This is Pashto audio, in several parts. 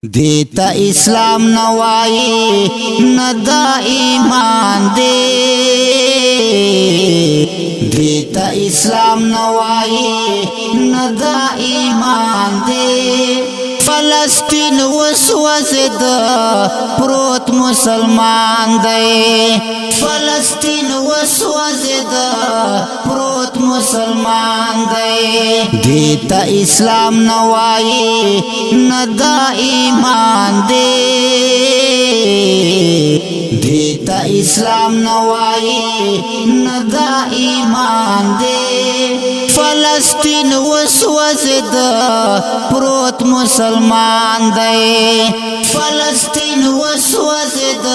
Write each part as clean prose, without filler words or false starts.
دیتا اسلام نوائی ندا ایمان دے دیتا اسلام نوائی ندا ایمان دے فلسطین وسوسد پروت مسلمان دے فلسطین وسوسد پروت مسلمان دے دیتا اسلام نوائی ندا ایمان دے دیتا اسلام نوائی ندا ایمان دے فلسطین وسوسد پروت مسلمان دے فلسطین وسوسد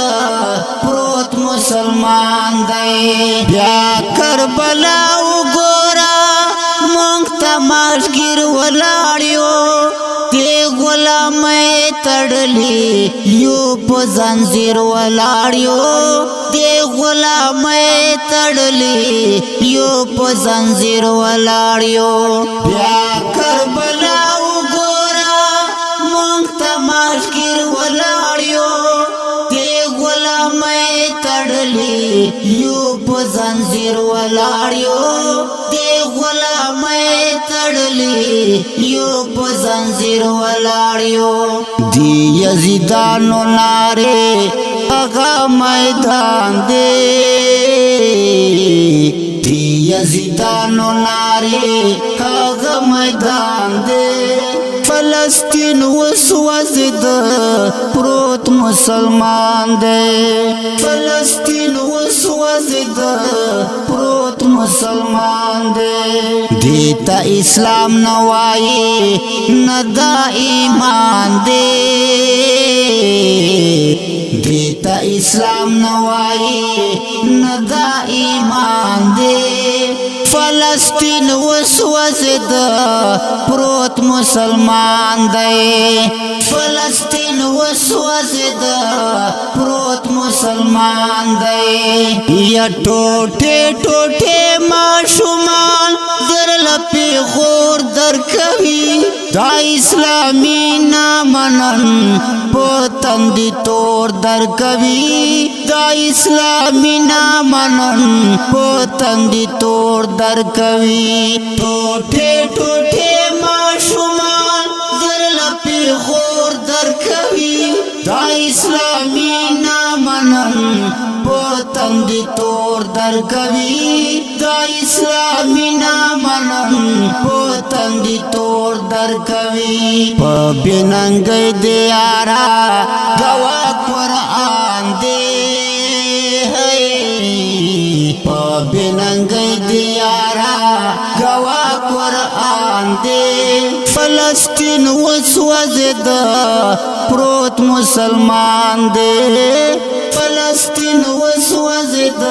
پروت مسلمان دے بیا کربلا وګورا مونږ ته ماشګر ولاړیو ته غلامه تړلی یو په زنجیر ولاړیو ته غلامه تړلی یو په زنجیر ولاړیو بیا کربلا وګورا مونږ ته ماشګر ولاړیو ته غلامه تړلی یو په زنجیر ولاړیو ته غلامه تړلی یو په زنجیر ولاړیو دی یزیدانو ناره هغه میدان دی دی یزیدانو ناره هغه میدان دی فلسطین وسوسد پروت مسلمان دے فلسطین وسوسد پروت مسلمان دے دیتا اسلام نوائی ندا ایمان دے دیتا اسلام نوائی ندا ایمان دے فلسطین وسوسد پروت مسلمان دے فلسطین وسوسد پروت مسلمان دے یا ٹوٹے ٹوٹے معصومان در لپی غور در کوي دا اسلامی نامنن پتندی تور در کوي دا اسلامی نامنن پتندی تور در کوي ٹوٹے ٹوٹے معصومان در لپی غور در کوي دا اسلامی نامنن پتندی تور در کوي دا اسلامی نامنن پتندی تور در کوي په بننګ دیارا غوا قرآن دے په بننګ دیارا غوا قرآن دے فلسطین وسوسد پروت مسلمان دے فلسطین وسوسد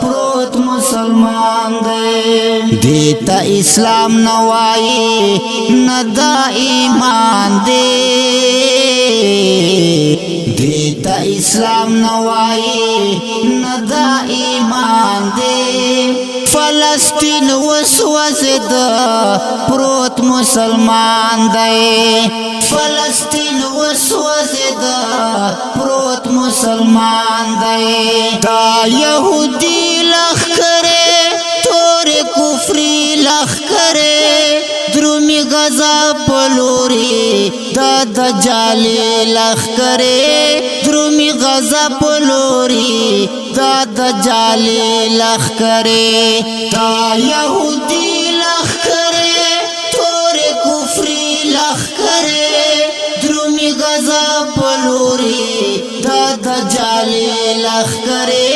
پروت مسلمان دے دیتا اسلام نوائی ندا ایمان دے دیتا اسلام نوائی ندا ایمان دے فلسطین وسوسد پروت مسلمان دے فلسطین وسوسد پروت مسلمان دے دا یہودی لخکرے تور کفری لخکرے درومی غزا پلوری دا دجالی لخکرے درومی غزا پلوری دا دجالی لخکرے دا یہودی لخکرے تور کفری لخکرے درومی غزا پلوری دا دجالی لخکرے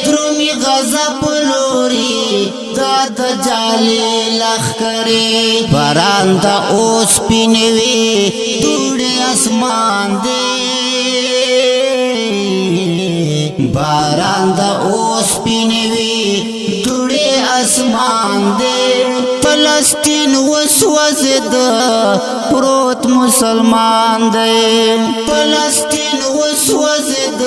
درومی غزا پلوری دا دجالی لخکرے باران دا اوس پینوی دوڑے اسمان دے باران دا اوس پینوی دوڑے اسمان دے فلسطین وسوسد پروت مسلمان دے فلسطین وسوسد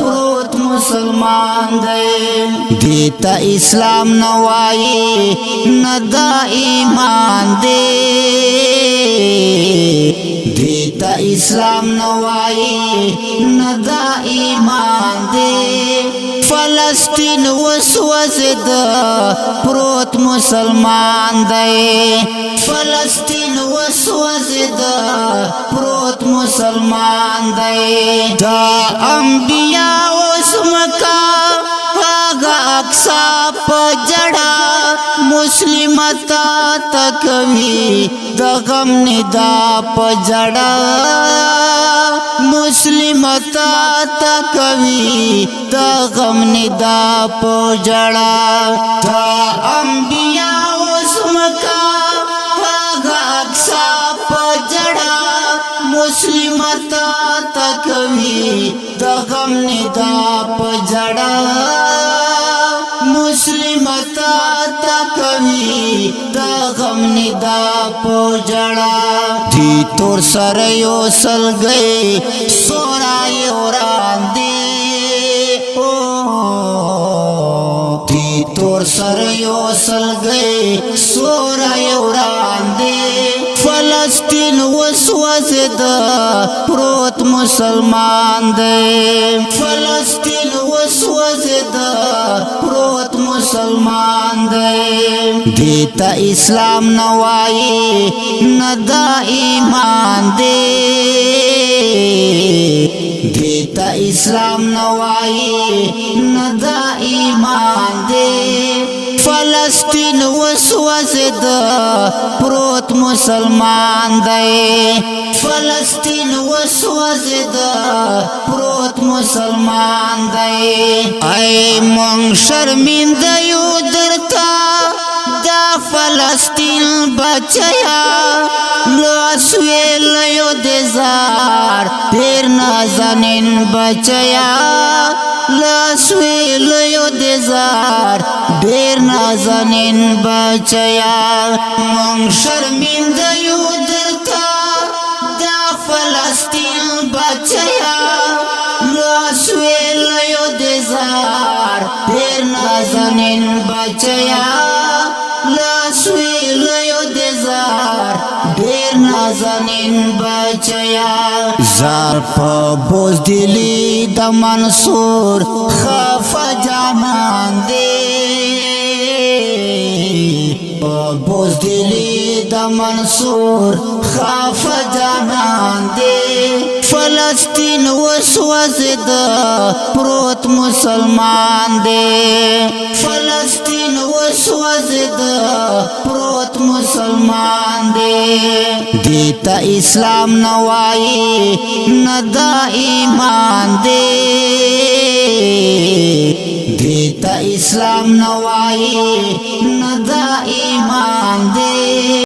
پروت مسلمان مسلمان دے دیتا اسلام نوائی ندا ایمان دے دیتا اسلام نوائی ندا ایمان دے فلسطین وسوزد پروت مسلمان دے فلسطین وسوزد پروت مسلمان دے دا انبیاء وسمکا آگا اقصا پا جڑا مسلمتا تکوی دا غم ندا پا جڑا مسلمتا تکوی دا غم ندا پا جڑا دا انبیاء وسمکا آگا اقصا پا جڑا مسلمتا تکوی دا غم ندا پا جڑا مسلمتا تکوی دا غم ندا پا جڑا دی تور سر یو سل گئے سورا یوران دے دی تور سر یو سل گئے سورا یوران دے فلسطین وسوزد پروت مسلمان دے فلسطین وسوزد پروت مسلمان دے دیتا اسلام نوائی ندا ایمان دے دیتا اسلام نوائی ندا ایمان دے فلسطین وسوزد پروت مسلمان دے فلسطین وسوزد پروت مسلمان دے اے من شرمندیو درتا دا فلسطین بچیا لاسوی لیو دیزار پیر نازنین بچیا لاسوی لیو دیزار دیر نازنین بچیا من شرمندیو درتا دا فلسطین بچیا لاسوی لیو دیزار دیر نازنین بچیا لاسوی لیو دیزار دیر نازنین بچیا زار پا بزدلی دا منصور خفا جانان دے پا بزدلی دا منصور خفا جانان دے فلسطین وسوزد پروت مسلمان دے فلسطین وسوزد پروت مسلمان دے دیتا اسلام نوائی ندا ایمان دے دیتا اسلام نوائی ندا ایمان دے